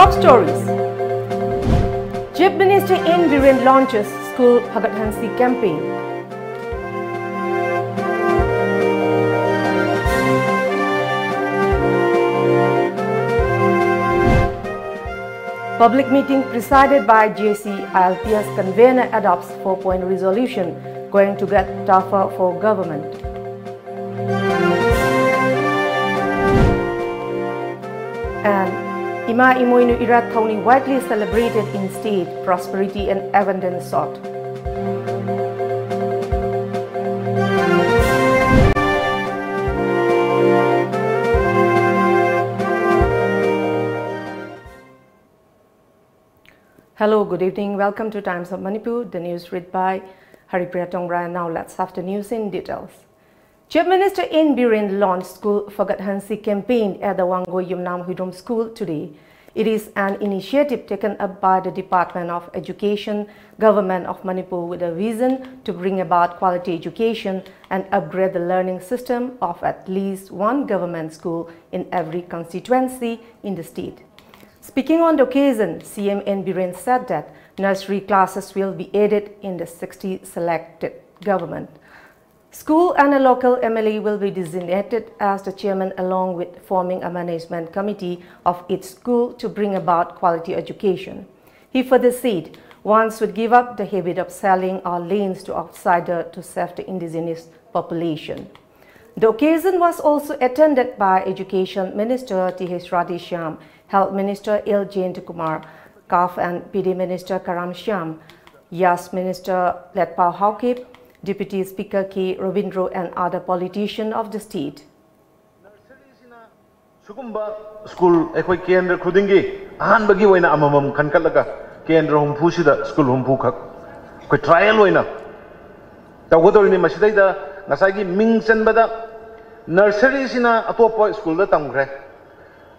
Top stories. Chief Minister N. Biren launches School Bhagat Hansi campaign. Public meeting presided by JC-ILPS convener adopts 4-point resolution going to get tougher for government. And Ima Imoinu Irat Thoni widely celebrated in state, prosperity and abundance sought. Hello, good evening. Welcome to Times of Manipur. The news read by HARIPRIYA. Now let's have the news in details. Chief Minister N. Biren launched School Bhagat Hansi campaign at the Wango Yumnam Huidom School today. It is an initiative taken up by the Department of Education, Government of Manipur with a vision to bring about quality education and upgrade the learning system of at least one government school in every constituency in the state. Speaking on the occasion, CM N. Biren said that nursery classes will be added in the 60 selected government. School and a local MLA will be designated as the chairman along with forming a management committee of each school to bring about quality education. He further said one should give up the habit of selling our lands to outsiders to save the indigenous population. The occasion was also attended by Education Minister T.H. Radheshyam, Health Minister L. Jayantakumar, CAF and PD Minister Karam Shyam, Yas Minister Letpao Haukip, Deputy Speaker K. Robindro and other politicians of the state. School ekoi kendra khudingi ahan bagi oina amamam khankalaga kendra humpu sida school humpu khak koi trial oina tawgodorini masidai da ngasai ming chanbada nursery sina atopa school da tamgre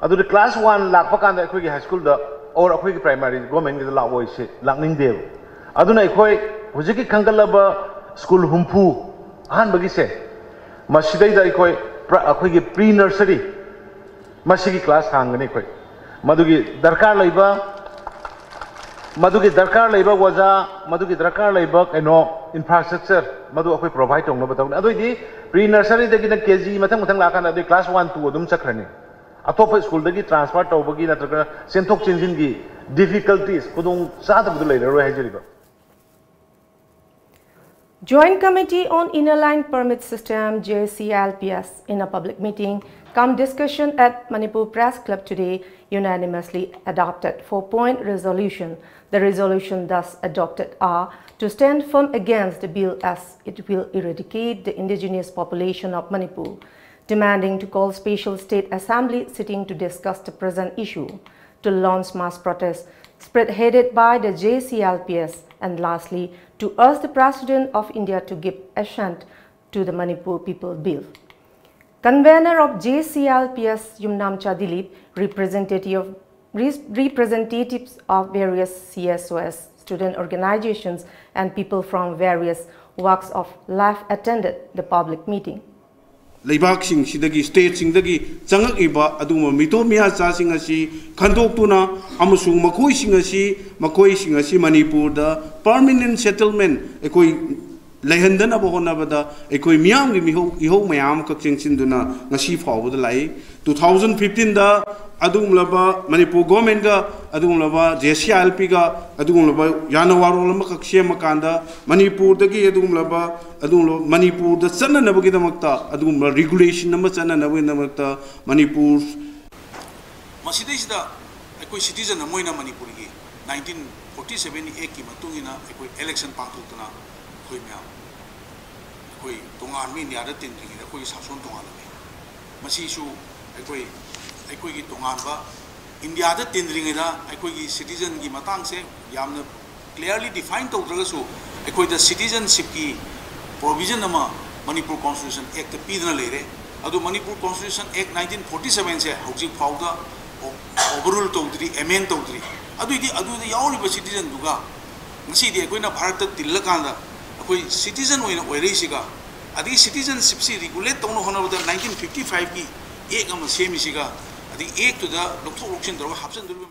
adu class 1 lakpa kanda ekoi high school da or ekoi primary government gi la oi se lakning dev aduna ekoi hujiki khankalaba school humpu ahan bagi se masidai da ekoi pre nursery masigi class hangani koi madugi darkar laiba waja madugi darkar laiba kaino infrastructure madu akoi provide tongno bataw adoi di pre nursery dagi na kg mathang lakana adoi class 1 2 adum chakrani atopa school dagi transfer tawbagi natraga senthok chenjin gi difficulties kudung sadabdu lairaro haijiriba. Joint Committee on Inner Line Permit System JC-ILPS in a public meeting come discussion at Manipur Press Club today unanimously adopted 4-point resolution. The resolution thus adopted are to stand firm against the bill as it will eradicate the indigenous population of Manipur, demanding to call special state assembly sitting to discuss the present issue, to launch mass protests spearheaded by the JC-ILPS, and lastly, to urge the President of India to give assent to the Manipur People Bill. Convener of JC-ILPS Yumnamcha Dilip, representatives of various CSOS, student organizations, and people from various walks of life attended the public meeting. Laibak sing sidagi state sing dagi changak iba aduma mito miya cha sing asi khandok tuna amusung makoi sing asi Manipur da permanent settlement ekoi laihandana bohona bada ekoi miyam gi iho mayam ka chengsin duna ngasi phawbu da lai 2015 da adumlaba Manipur government ga adumlaba JC-ILP ga adumlaba yanawaro lama ka sema kanda Manipur dagi adumlaba Manipur da sanna nabagi damakta adumla regulation number sanna nabagi damakta Manipur masidisida ekoi citizen moina Manipur gi 1947 ek ki matungina ekoi election pangthukna khoi mya ekoi tongan mi nya da tindri da ekoi sason tongan masi su ekoi gi tongan ba India da tindri da ekoi gi citizen gi matang se yamna clearly defined tawdraga su ekoi da citizenship ki provision nama Manipur Constitution Act pidna lere adu Manipur Constitution Act 1947 se hojik phawda overrule tawdri amend tawdri adu da yauri ba citizen duga ngasi di ekoi na bharat ta tilakanda ekoi citizen oina oiresiga adi citizenship si regulate tawno honabda 1955 ki ek ama semisiga adi ek to da lokthok loksin dorga hapsan durba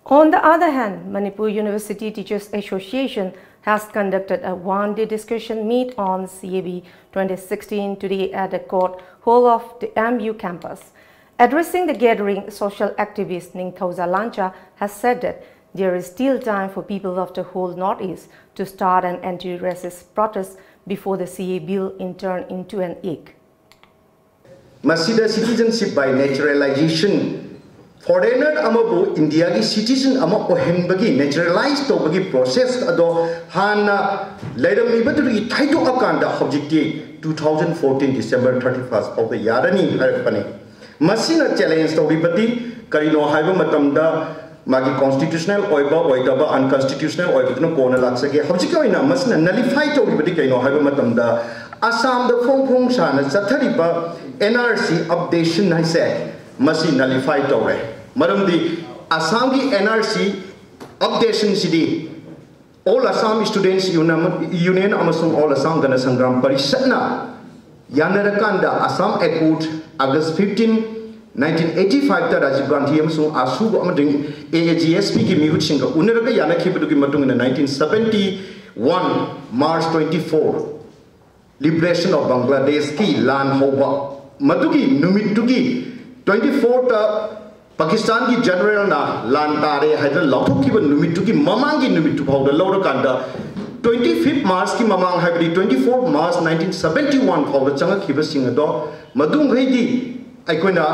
On the other hand, Manipur University Teachers Association has conducted a one-day discussion meet on CAB 2016 today at the court hall of the MU campus. Addressing the gathering, social activist Ningthauza Lancha has said that there is still time for people of the whole Northeast to start an anti-racist protest before the CA bill in turn into an egg. Masida citizenship by naturalization. Foreigner amabu India ki citizen ama ohenbagi naturalized tobagi process ado hana ledam ibaduri thaito akanda objective 2014 December 31st of the yarani harapani masina challenge tobibati karino haiba matamda magi constitutional oiba oidaba unconstitutional oibaduna kona laksage hojikoina masina nullify tobibati kaino haiba matamda Assam the phong sana chathariba NRC updation hai se masi nullify tore Madamdi, Assam ki NRC updation sidi all Assam students union amasung all Assam gana sangram parisatna yanarakanda Assam Accord August 15 1985 ta Rajiv Gandhi amasung asugo amading AAGSP ki mihut singa unaraga yanakhi bedugi matung in 1971 March 24 liberation of Bangladesh ki lan hoba madugi numitugi 24 ta Pakistan ki general na lantare haidra lauthuk ki numitu ki mamang ki numitu phawda lawra kanda 25th March ki mamang haibri 24th March 1971 phawda changa khiba singa do madung heidi aikoina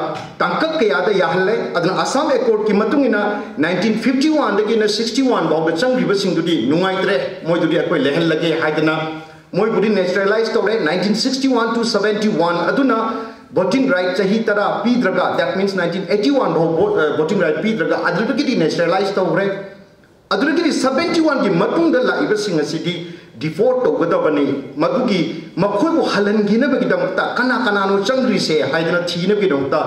tangkak kaya da yahalle adna Assam Accord ki matung ina 1951 dagi na 61 phawda chang khiba singdudi nungai tre moi dudi akoi lehel lage haidna moi budi naturalized tore 1961 to 71 aduna voting right chahi tara pidraga that means 1981 voting right pidraga adrugiti nationalized tawre adrugiti 71 gi matungda la ibasinga sidi default togadabani madugi makhoi bu halangina bagidamta kana kana no changri se haidana thina bidamta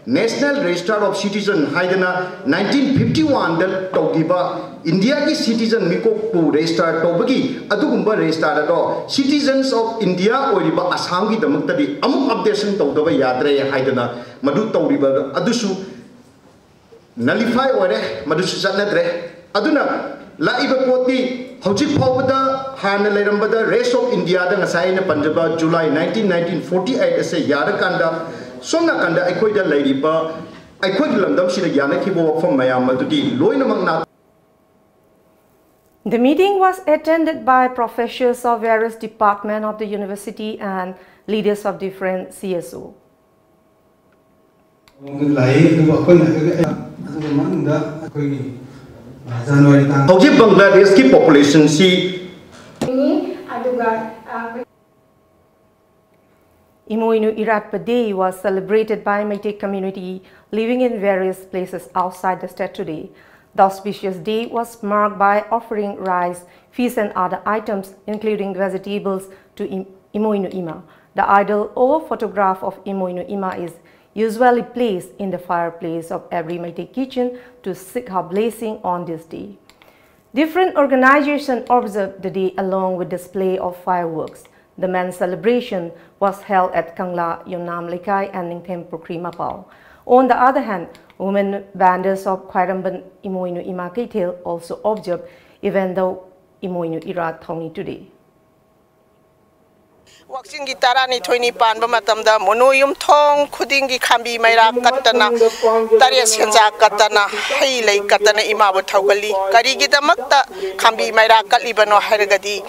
National Register of Citizen haidana 1951 dal togiba India ki citizen miko pu register tobagi adugumba register do citizens of India oiba Assam ki damakta di amuk updation tawdaba yadre haidana madu tawriba adusu nullify ore madusu chanadre aduna la iba poti hojik phawda hana leirambada rest of India da ngasai na Punjab July 1948 ase yarakanda Somna kanda aikoi da lairiba aikoi lamdam sida yana kibo from mayam adudi loinamang na. The meeting was attended by professors of various departments of the university and leaders of different CSO. Bangladesh ki population si Imoinu Iratpa Day was celebrated by Meitei community living in various places outside the state today. The auspicious day was marked by offering rice, fish and other items including vegetables to Imoinu Ima. The idol or photograph of Imoinu Ima is usually placed in the fireplace of every Meitei kitchen to seek her blessing on this day. Different organizations observed the day along with display of fireworks. The main celebration was held at Kangla, Yonam Lekai and Ningthem Pukri Mapao. On the other hand, women banders of Khairamban Imoinu Ima Keitel also observed even though Imoinu Ira Thongi today. Wakching gitara ni thoini pan ba matamda monoyum thong khuding gi khambi maira katana tare senja katana hei lei katana ima bo thaugali kari gi damakta khambi maira kalibano hargadi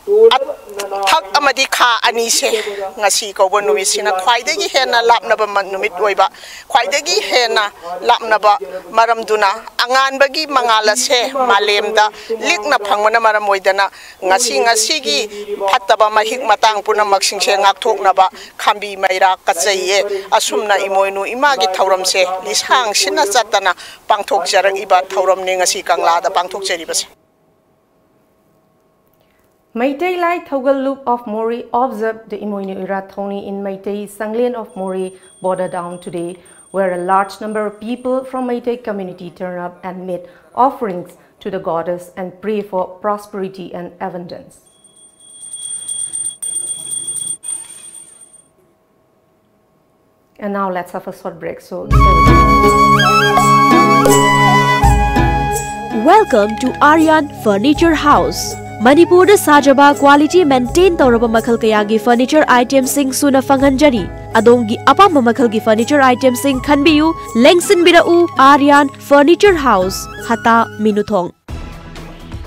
thak amadi kha ani se ngasi ko bo numi sina khwaidagi hena lapna ba numit oiba khwaidagi hena lapna ba maramduna angan bagi mangala se malemda likna phangmana maram oidana ngasi gi phattaba mahik matang puna maksing se ngak thokna ba khambi maira kachaiye asumna imoinu imagi thauram se lisang sina chatana pangthok jarang iba thauram ne ngasi kangla da pangthok jari base. Meitei Lai Thogal Loop of Mori observed the Imoinu Ira Thoni in Meitei Sanglen of Mori border down today, where a large number of people from Meitei community turn up and made offerings to the goddess and pray for prosperity and abundance. And now let's have a short break. So Welcome to Aryan Furniture House. Manipur da sajaba quality maintain tauraba makhal kayagi furniture items sing suna fanghanjari. Adongi apamba makhal gi furniture items sing khanbiyu lengsin birau Aryan Furniture House Hata Minuthong.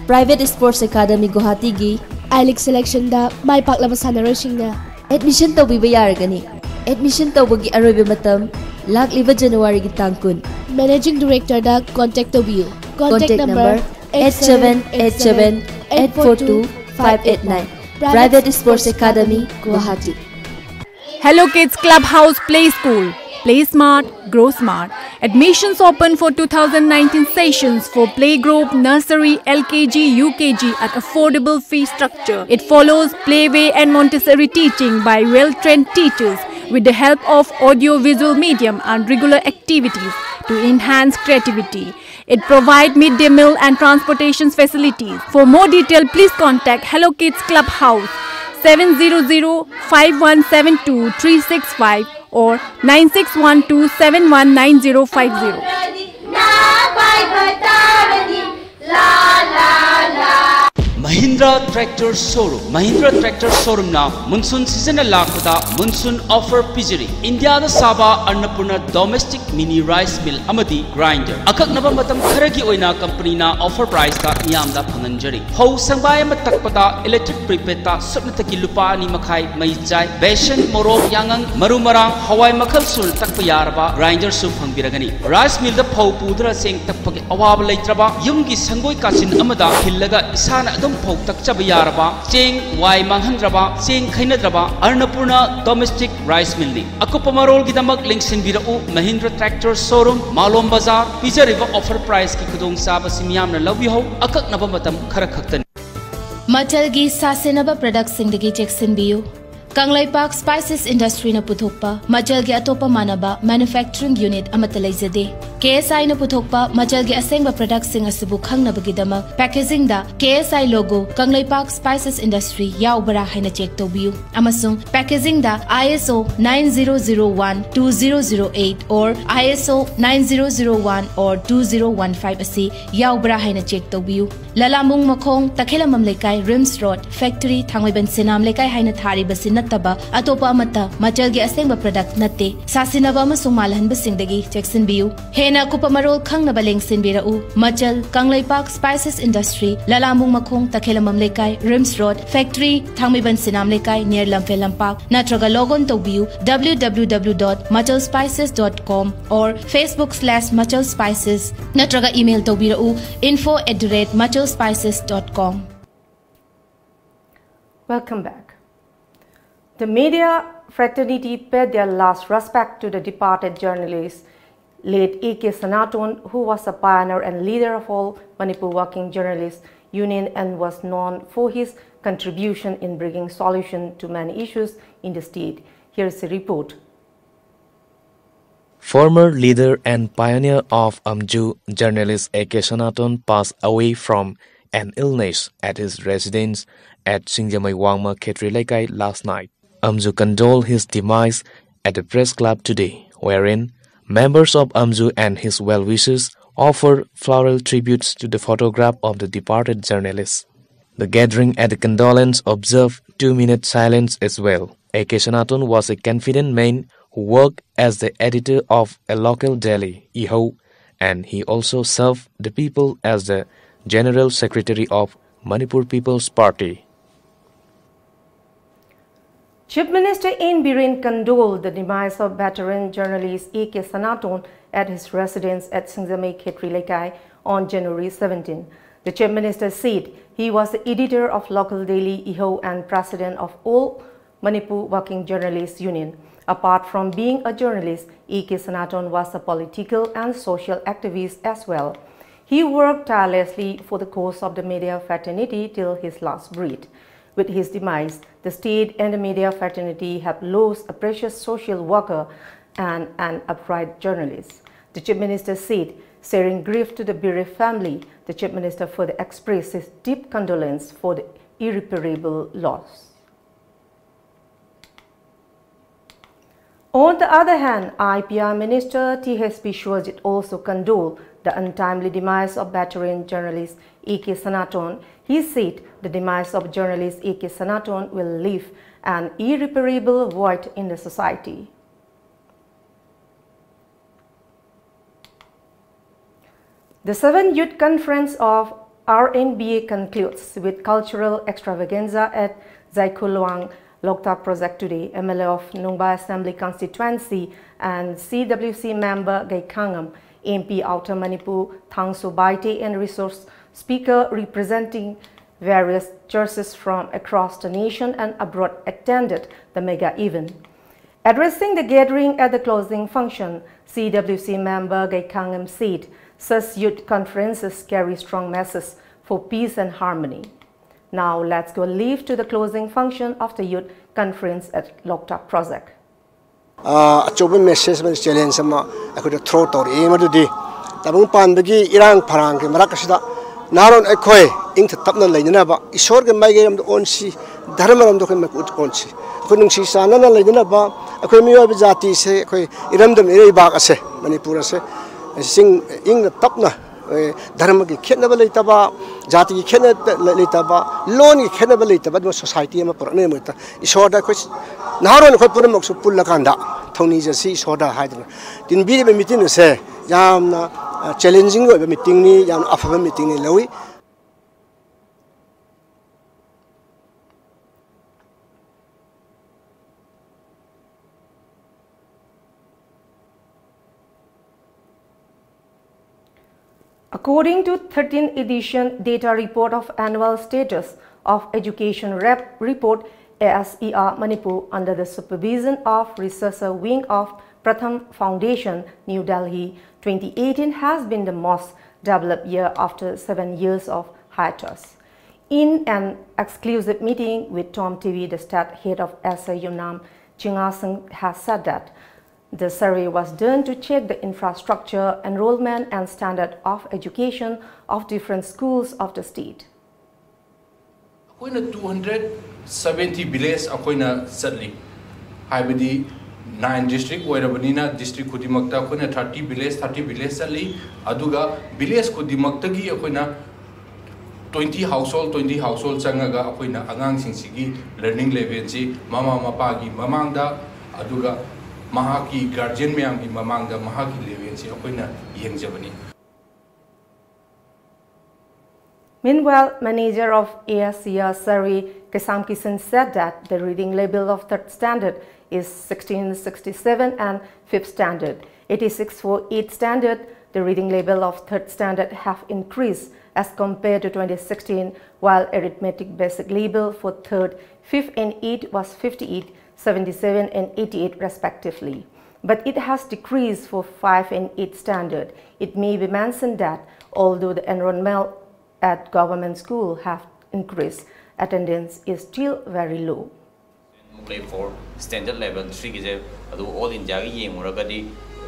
Private Sports Academy Guwahati gi I-League selection da mai paklaba sanarosingna admission tawbiba yaragani. Admission tawbagi aroiba matam lakliba January gi tangkun. Managing Director da contact tawbiyu. Contact number 8787-842-589. Private Sports Academy, Guwahati. Hello Kids Clubhouse Play School. Play smart, grow smart. Admissions open for 2019 sessions for playgroup, nursery, LKG, UKG at affordable fee structure. It follows playway and Montessori teaching by well-trained teachers with the help of audio-visual medium and regular activities to enhance creativity. It provides midday meal and transportation facilities. For more detail, please contact Hello Kids Clubhouse 700-5172-365 or 9612-719050. Mahindra Tractor Showroom. Mahindra Tractor Showroom na monsoon season lakpada monsoon offer pijiri. India da saba Annapurna domestic mini rice mill amadi grinder. Akak naba matam kharagi oina company na offer price ta niyam da phanganjari. Ho sangbay matakpada electric prepaid ta subnata ki lupa ni makai mai jai. Besan morok yangang marumarang hawai makal sul takpayaraba grinder su phangbiragani. Rice mill da phau pudra seng takpagi awab leitraba yumgi sangoi kasin amada hillaga isana adum phau takchaba yaraba cheng wai manghandraba cheng khainadraba Annapurna domestic rice mill ni akupa marol gidamak link sinbirau Mahindra Tractor Showroom Malom Bazar pijariba offer price ki kudong saba simyamna love ho akak naba matam khara khaktan Matal gi sasenaba products singdagi cheksinbiyu Kanglaipak Spices Industry na puthokpa Majal gi atopa manaba manufacturing unit amata leizade KSI na puthokpa Majal gi asengba products sing asibu khangnabagidama packaging da KSI logo Kanglaipak Spices Industry yaubara haina check tobiyu amasung packaging da ISO 9001-2008 or ISO 9001 or 2015 asi yaubara haina check tobiyu Lalamung Makong Takhelamam Lekai Rims Road Factory Thangwaiban Senam Lekai haina thari basin taba atopa amata Majal gi asengba product natte sasinaba amasung malhanba singdagi cheksinbiyu hena kupa marol khangnaba lengsinbirau Majal Kanglaipak Spices Industry Lalamung Makong Takhelamam Lekai Rims Road Factory Thangmiban Sinam Lekai near Lamphel Lampak natraga logon tobiyu www.majalspices.com or Facebook/majalspices natraga email tobirau info@majalspices.com. Welcome back. The media fraternity paid their last respect to the departed journalist, late A.K. Sanaton, who was a pioneer and leader of all Manipur Working Journalists Union and was known for his contribution in bringing solution to many issues in the state. Here is a report. Former leader and pioneer of Amju, journalist A.K. Sanaton passed away from an illness at his residence at Singjamai Wangma Khetri Laikai last night. Amju condoled his demise at a press club today, wherein members of Amju and his well-wishers offered floral tributes to the photograph of the departed journalist. The gathering at the condolence observed 2-minute silence as well. A.K. Sanaton was a confident man who worked as the editor of a local daily, Iho, and he also served the people as the General Secretary of Manipur People's Party. Chief Minister In Biren condoled the demise of veteran journalist A.K. Sanaton at his residence at Singjamai Khetri Laikai on January 17. The Chief Minister said he was the editor of local daily Iho and president of all Manipur Working Journalists Union. Apart from being a journalist, A.K. Sanaton was a political and social activist as well. He worked tirelessly for the cause of the media fraternity till his last breath. With his demise, the state and the media fraternity have lost a precious social worker and an upright journalist. The Chief Minister said, sharing grief to the bereaved family, the Chief Minister further expressed his deep condolence for the irreparable loss. On the other hand, IPR Minister THP Shwajit also condoled the untimely demise of veteran journalist A.K. Sanaton. He said the demise of journalist A.K. Sanaton will leave an irreparable void in the society. The 7th Youth Conference of RNBA concludes with cultural extravaganza at Zaikulwang Loktak project today. MLA of Nungba Assembly constituency and CWC member Gai Kangam, MP Outer Manipur Thangso Baite and resource speaker representing various churches from across the nation and abroad attended the mega event. Addressing the gathering at the closing function, CWC member Gai Kangam said such youth conferences carry strong messages for peace and harmony. Now let's go live to the closing function of the youth conference at Loktak project. Achoba message man challenge sama aku dah throw tor madu di tabung pan bagi irang parang ke marak kasida naron ekoi ing tetap nan lainnya ba isor ke mai gam onsi dharma ram do ke mak onsi aku nung si sana nan lainnya ba aku miwa jati se aku iram dam iri ba ase Manipur ase sing ing tetap na dharma ki khetna ba leita ba jati ki khetna leita ba lon ki khetna ba leita ba society ma purane mo ta isor da ko naron ko pura maksu pulla kanda thoni jasi isor da haidna tin bi be meeting se yam na challenging go be meeting ni yam afa meeting ni lawi. According to 13th edition data report of annual status of education report ASER Manipur under the supervision of researcher wing of Pratham Foundation, New Delhi, 2018 has been the most developed year after 7 years of hiatus. In an exclusive meeting with Tom TV, the state head of ASER Yunam Chingasang has said that the survey was done to check the infrastructure, enrollment and standard of education of different schools of the state. Akoina 270 villages akoina satli. Haibadi 9 district oirabanina district kudimakta akoina 30 village satli. Aduga village kudimaktagi akoina 20 household changaga akoina angang singsigi learning level si mama mapagi mamangda aduga mahaki guardian mayamgi mamangda mahaki level si akoina yengjabani. Meanwhile, manager of ASER survey Kesam Kisan said that the reading level of third standard is 1667 and fifth standard 86 for 8th standard. The reading level of third standard have increased as compared to 2016, while arithmetic basic level for third, fifth and 8th was 58, 77 and 88 respectively. But it has decreased for 5 and 8 standard. It may be mentioned that although the enrollment at government school have increased, attendance is still very low. For standard level 3 all India 25%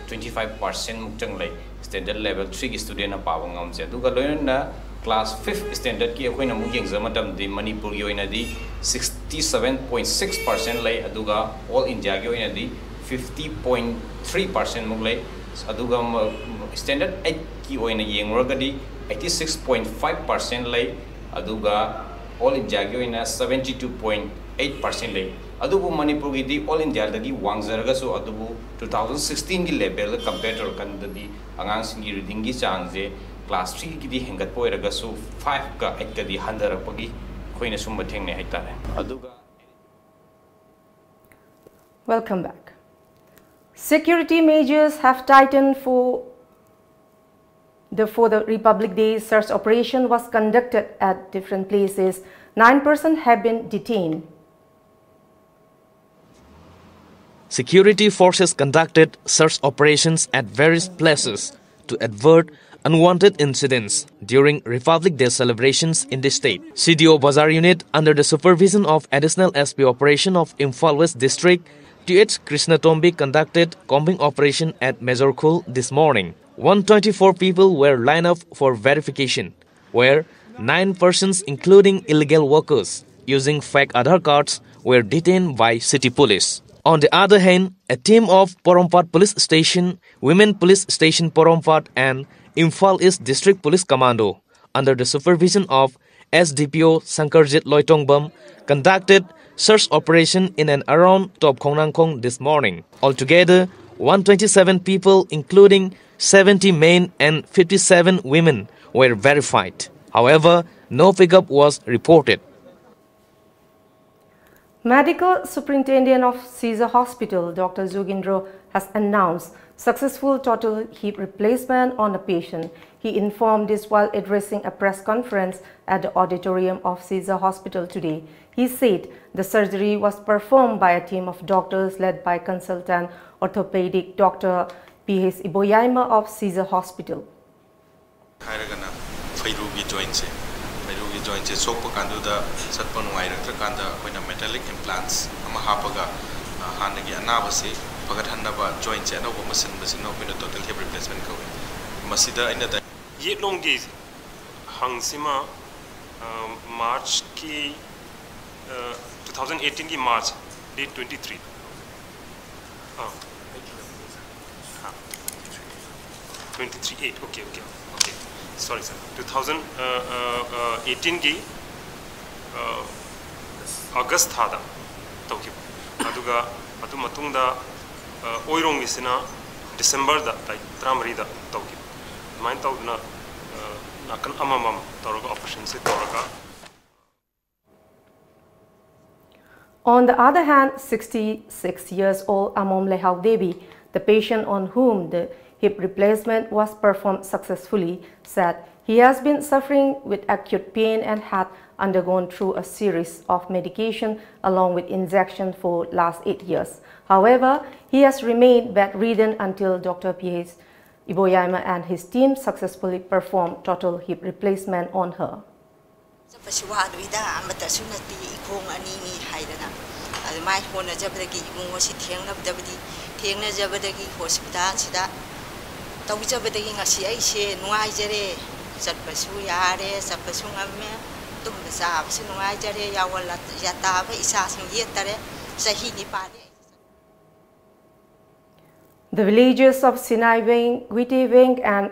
mukchang standard level 3 student na pawang amse aduga loyna class 5th standard ki akoina mugeng zamatam di Manipur gi oina di 67.6% lay aduga all India gi oina di 50.3% mug lay aduga standard 8 ki oina yengraga di 86.5% lay aduga all India gi oina 72.8% lay adubu Manipur gi di all India dagi wangzaraga so adubu 2016 gi level compare to kan di angang singi reading gi changje class 3 ki di hengat poiraga so 5 ka 8 ka di handarapagi khoina summa thengne haitare aduga. Welcome back. Security measures have tightened for the Republic Day search operation was conducted at different places. 9 persons have been detained. Security forces conducted search operations at various places to avert unwanted incidents during Republic Day celebrations in the state. CDO Bazar Unit, under the supervision of Additional SP Operation of Imphal West District, TH Krishna Tombi, conducted combing operation at Mezorkhul this morning. 124 people were lined up for verification, where 9 persons, including illegal workers using fake Aadhaar cards, were detained by city police. On the other hand, a team of Porompat Police Station, Women Police Station Porompat and Imphal East District Police Commando, under the supervision of SDPO Sankarjit Loitongbam, conducted search operation in and around Top Khongnangkhong this morning. Altogether, 127 people, including 70 men and 57 women, were verified. However, no pickup was reported. Medical Superintendent of Caesar Hospital, Dr. Zugindro, has announced successful total hip replacement on a patient. He informed this while addressing a press conference at the auditorium of Caesar Hospital today. He said the surgery was performed by a team of doctors led by consultant orthopedic Dr. P.H. Iboyaima of Caesar Hospital. Joint is so Kanduda, Satpan Wire, Kanda, when a metallic implants, Amahapaga, Hanagi, Anavasi, Pagatanaba, joints, and Omasin, Masino, when a total hip replacement go. Masida in the Yet long days Hangsima March ki 2018 ki March date 23. 23 8 okay. Sorry sir, 2018 की अगस्त था दा तौकी अदुगा अदु मतुंगदा ओइरोंग इसिना December दा त्रामरी दा तौकी mine तौदना नाकन अममम तौरगा operation से तौरगा. On the other hand, 66 years old Amom Lehau Devi, the patient on whom the hip replacement was performed successfully, said he has been suffering with acute pain and had undergone through a series of medication along with injection for last 8 years. However, he has remained bedridden until Dr. P.H. Iboyaima and his team successfully performed total hip replacement on her. तौजबदगी ngasi aise nuaijare satpasu yare satpasu ngamme tumba saabse nuaijare yawala yataba isa sing yetare sahi ni pade. The villages of Sinai Wing, Gwite Wing and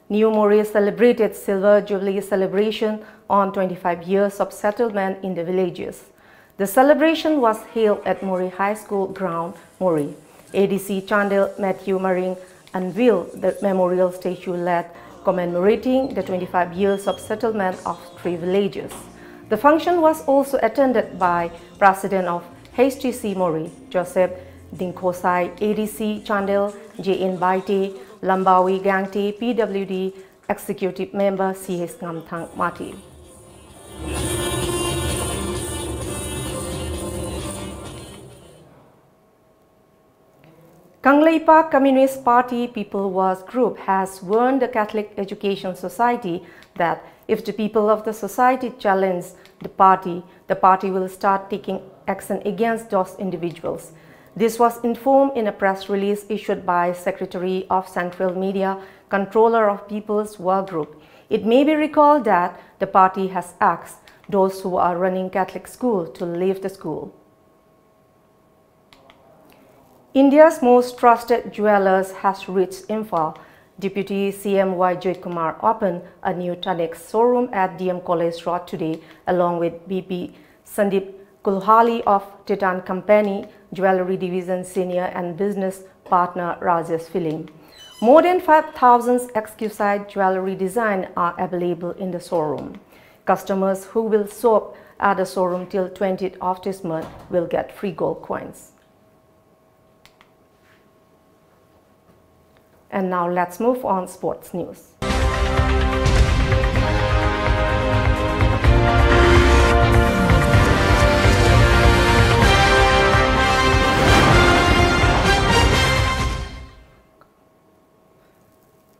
New Mori celebrated Silver Jubilee celebration on 25 years of settlement in the villages. The celebration was held at Mori High School ground, Mori. ADC Chandel Matthew Maring unveiled the memorial statue led commemorating the 25 years of settlement of 3 villages. The function was also attended by President of HTC Mori, Joseph Dinkosai, ADC Chandel, JN Baite, Lambawi Gangte, PWD Executive Member CS Ngamthang Mati. Kangleipa Communist Party People Was Group has warned the Catholic Education Society that if the people of the society challenge the party will start taking action against those individuals. This was informed in a press release issued by Secretary of Central Media, Controller of People's Work Group. It may be recalled that the party has asked those who are running Catholic school to leave the school. India's most trusted jewelers has reached Imphal. Deputy CM Y. Joykumar opened a new Tanex showroom at DM College Road today, along with BP Sandeep Kulhali of Titan Company, Jewelry Division Senior and Business Partner Rajesh Filim. More than 5,000 exquisite jewelry designs are available in the showroom. Customers who will shop at the showroom till 20th of this month will get free gold coins. And now let's move on sports news.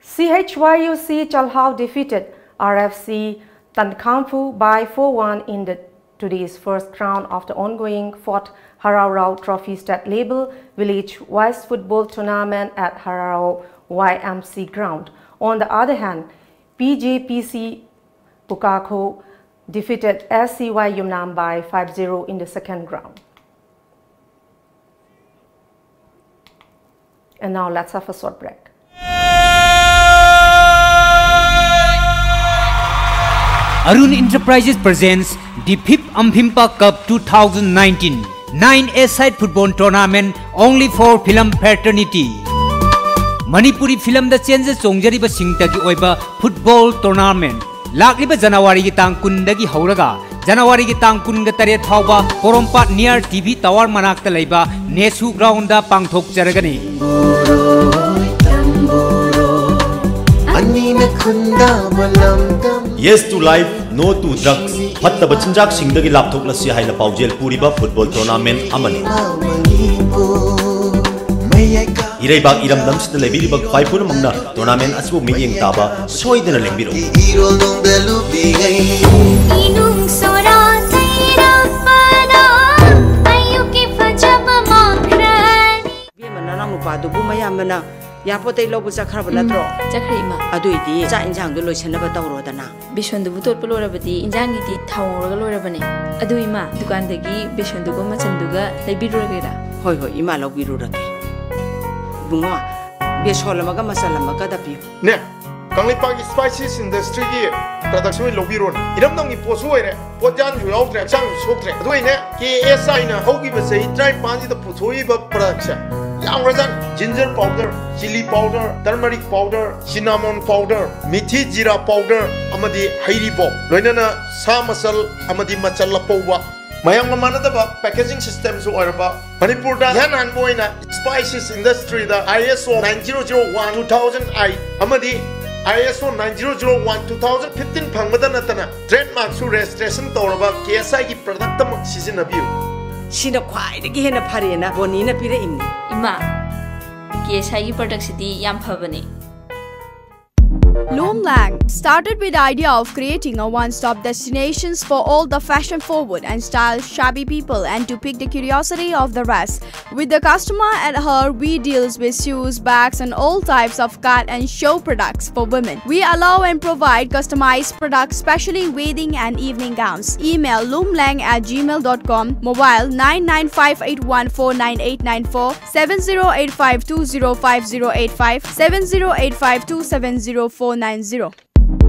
CHYUC Chalhau defeated RFC Tankampu by 4-1 in today's first round of the ongoing 4th Hararau Trophy State Label Village-wise football tournament at Hararau YMC ground. On the other hand, PJPC Pukako defeated SCY Yumnam by 5-0 in the second round. And now let's have a short break. Arun Enterprises presents the 5th Ampimpa Cup 2019 9A-side football tournament only for film fraternity. Manipuri film da changes chongjariba singtagi oiba football tournament. Lakliba January gi tang kun dagi hauraga January gi tang kun ga tare thawba Porompat near TV Tower manakta laiba Nesu ground da pangthok jaragani. Yes to life, no to drugs. Hatta bachinjak singdagi lapthok lasi haina paujel puriba football tournament amani. Ireibak iram damsna lebiribak faipur mangna tournament asibu miyeng taba soidena lengbiro. Inung sora sairapana ayuki fajaba makran. Bimana nang nupa dubu mayamana yapote lobu sakharba natro. Chakrima. Aduiti cha injang du loisanaba tawrodana. Bishon dubu tot pelorabati injang giti thawraga lorabane. Adu ima dukan dagi bishon dugu machanduga leibiruragera. Hoi hoi ima lobirurage. Bungo besolamaga masalamaga dapi. Ne Kanglipagi spices industry gi production lobiron iram nang posu ere pojan ju outre chang soktre aduine KSI na hogi basai try panji da puthoi ba production Yamrazan, ginger powder, chili powder, turmeric powder, cinnamon powder, mithi jira powder, amadi hairibo. Loinana sa masal amadi machala powwa. Mayang mamanadaba packaging system so araba. Manipur da yan hanboina spices industry da ISO 9001-2008 amadi ISO 9001-2015 phangmada natana trademark su registration tawraba KSI gi product tam sizinabiu. Sina kwai de hena pharena bonina pire imni ima KSI gi product sidi yam phabani. Loomlang started with the idea of creating a one-stop destination for all the fashion-forward and style-shabby people and to pique the curiosity of the rest. With the customer at heart, we deals with shoes, bags and all types of cut and show products for women. We allow and provide customized products, especially wedding and evening gowns. Email loomlang@gmail.com, mobile 9958149894, 7085205085, 7085270490.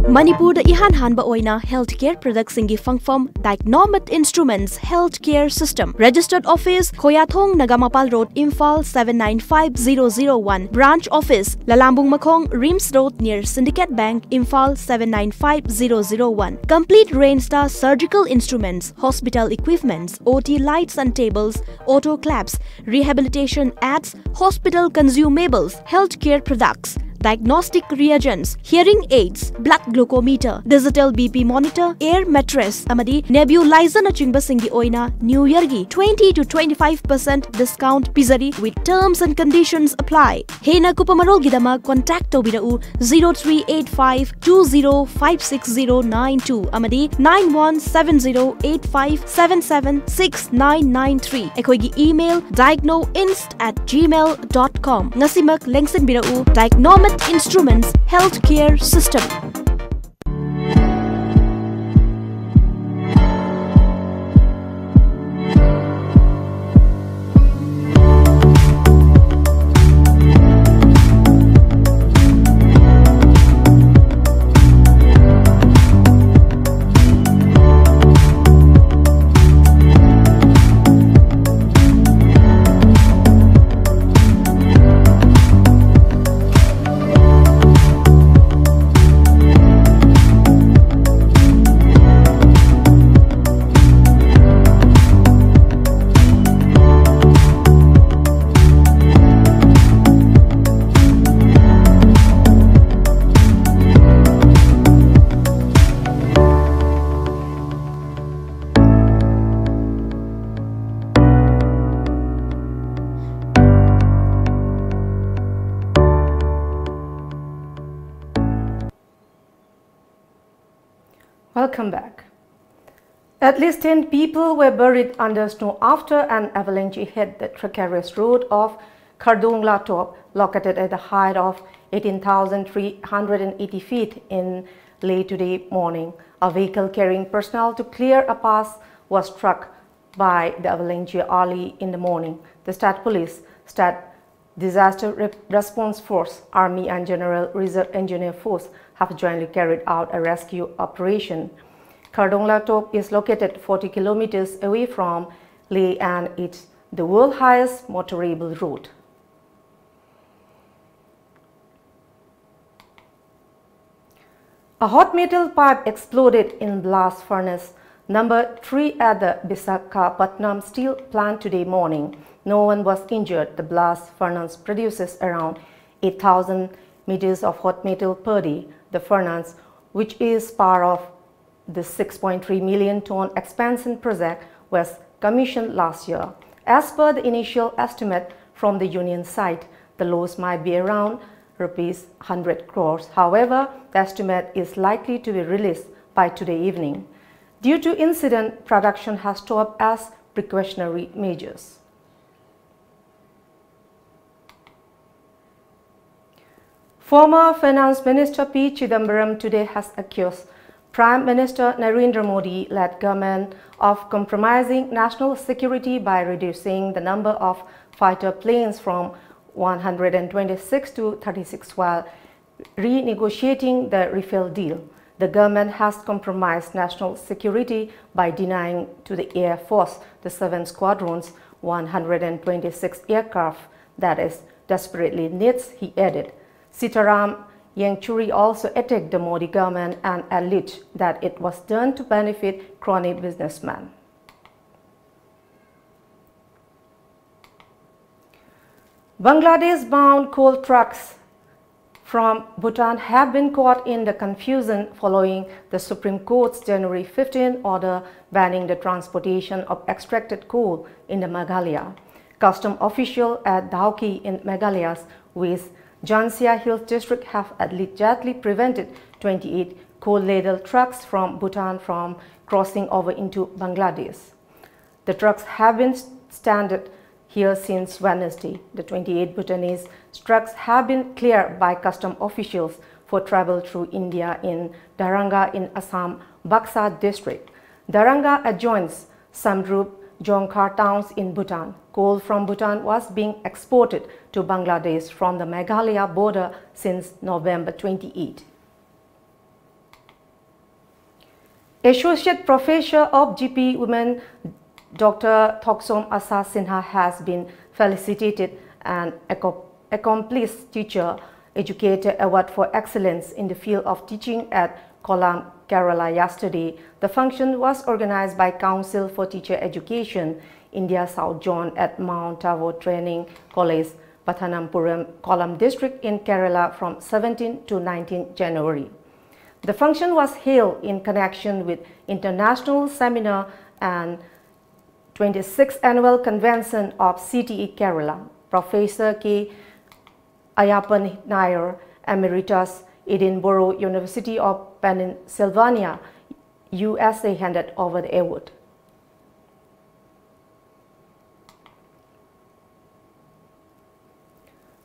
Manipur da ihan hanba oina healthcare products ingi fangfam Diagnomet Instruments Healthcare System. Registered office Khoyathong Nagamapal Road, Imphal 795001. Branch office Lalambung Makhong Rims Road near Syndicate Bank, Imphal 795001. Complete range star surgical instruments, hospital equipments, OT lights and tables, auto claps, rehabilitation aids, hospital consumables, healthcare products, diagnostic reagents, hearing aids, blood glucometer, digital BP monitor, air mattress, amadi nebulizer na chingba singi oina New Year gi 20 to 25% discount pizari with terms and conditions apply. Hena kupamarol gidama contact tobirau 038520569092 amadi 917085776993. Ekoi gi email diagnoinst@gmail.com. Ngasimak lengsen birau Diagnomet Instruments Healthcare System. Welcome back. At least 10 people were buried under snow after an avalanche hit the precarious road of Khardungla Top, located at the height of 18,380 feet in late today morning. A vehicle carrying personnel to clear a pass was struck by the avalanche early in the morning. The State Police, State Disaster Response Force, Army and General Reserve Engineer Force have jointly carried out a rescue operation. Kardongla Top is located 40 kilometers away from Leh and it's the world's highest motorable road. A hot metal pipe exploded in blast furnace number 3 at the Visakhapatnam steel plant today morning. No one was injured. The blast furnace produces around 8,000 meters of hot metal per day. The furnace, which is part of the 6.3 million ton expansion project, was commissioned last year. As per the initial estimate from the union side, the loss might be around rupees 100 crores. However, the estimate is likely to be released by today evening. Due to incident, production has stopped as precautionary measures. Former Finance Minister P. Chidambaram today has accused Prime Minister Narendra Modi-led government of compromising national security by reducing the number of fighter planes from 126 to 36 while renegotiating the Rafale deal. The government has compromised national security by denying to the Air Force the 7 squadrons, 126 aircraft that is desperately needs, he added. Sitaram Yechuri also attacked the Modi government and alleged that it was done to benefit crony businessmen. Bangladesh-bound coal trucks from Bhutan have been caught in the confusion following the Supreme Court's January 15 order banning the transportation of extracted coal in the Meghalaya. Custom officials at Dhauki in Meghalaya's West Jansia Hills district have allegedly prevented 28 coal-laden trucks from Bhutan from crossing over into Bangladesh. The trucks have been stranded here since Wednesday. The 28 Bhutanese trucks have been cleared by custom officials for travel through India in Daranga in Assam, Baksa district. Daranga adjoins Samdrup, Jongkhar towns in Bhutan. Coal from Bhutan was being exported to Bangladesh from the Meghalaya border since November 28. Associate Professor of GP Women Dr. Thoksom Asa Sinha has been felicitated and accomplished teacher educator award for excellence in the field of teaching at Kollam, Kerala yesterday. The function was organized by Council for Teacher Education, India South Zone at Mount Tavo Training College, Pathanampuram, Kollam district in Kerala from 17 to 19 January. The function was held in connection with International Seminar and 26th Annual Convention of CTE Kerala. Professor K. Ayappan Nair, Emeritus, Edinburgh University of Pennsylvania, USA, handed over the award.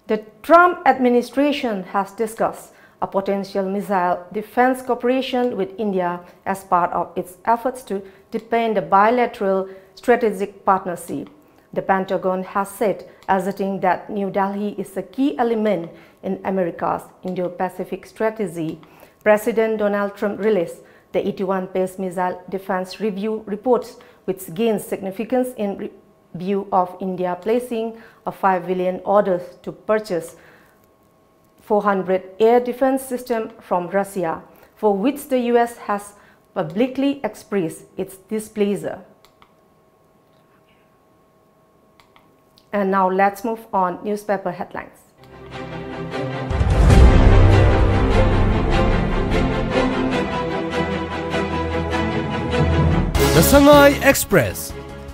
The Trump administration has discussed a potential missile defense cooperation with India as part of its efforts to deepen the bilateral strategic partnership. The Pentagon has said, asserting that New Delhi is a key element in America's Indo-Pacific strategy. President Donald Trump released the 81-page missile defense review report, which gains significance in view of India placing a $5 billion order to purchase 400 air defense systems from Russia, for which the US has publicly expressed its displeasure. And now let's move on newspaper headlines. The Shanghai Express.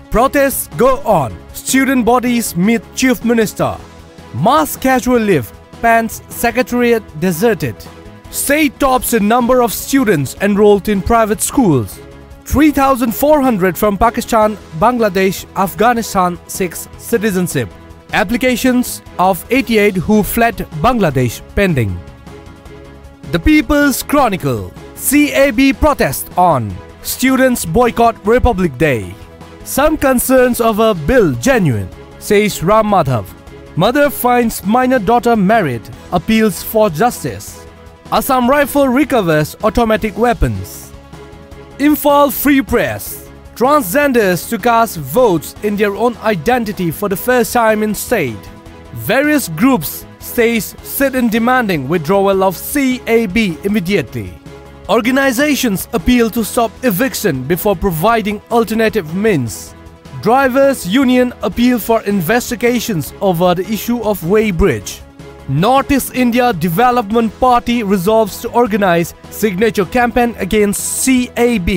Protests go on. Student bodies meet Chief Minister. Mass casual leave. PAN's Secretariat deserted. State tops in number of students enrolled in private schools. 3,400 from Pakistan, Bangladesh, Afghanistan seeks citizenship. Applications of 88 who fled Bangladesh pending. The People's Chronicle. CAB protest on. Students boycott Republic Day. Some concerns of a bill genuine, says Ram Madhav. Mother finds minor daughter married, appeals for justice. Assam Rifle recovers automatic weapons. Imphal Free Press. Transgenders to cast votes in their own identity for the first time in state. Various groups sit in demanding withdrawal of CAB immediately. Organizations appeal to stop eviction before providing alternative means. Drivers' Union appeal for investigations over the issue of weighbridge. Northeast India Development Party resolves to organize signature campaign against CAB.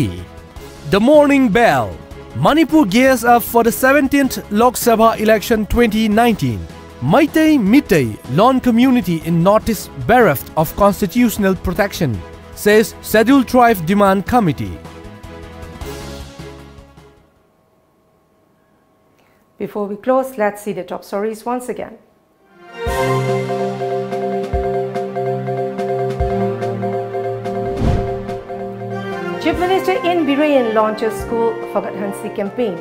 The Morning Bell. Manipur gears up for the 17th Lok Sabha election 2019. Maitai Mitai Lawn community in Northeast bereft of constitutional protection, says Scheduled Tribe Demand Committee. Before we close, let's see the top stories once again. Chief Minister in Birayan launches School Forget Hansi campaign.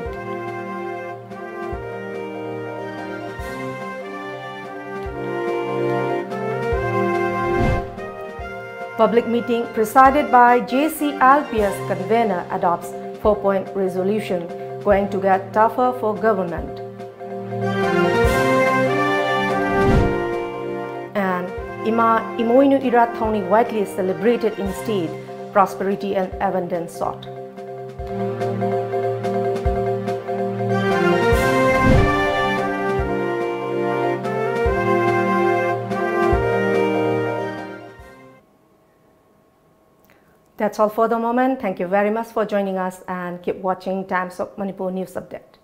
Public meeting presided by JCLPS convener adopts 4-point resolution going to get tougher for government. And Imoinu Irat Thoni widely celebrated in state, prosperity and abundance sought. That's all for the moment. Thank you very much for joining us and keep watching Times of Manipur News Update.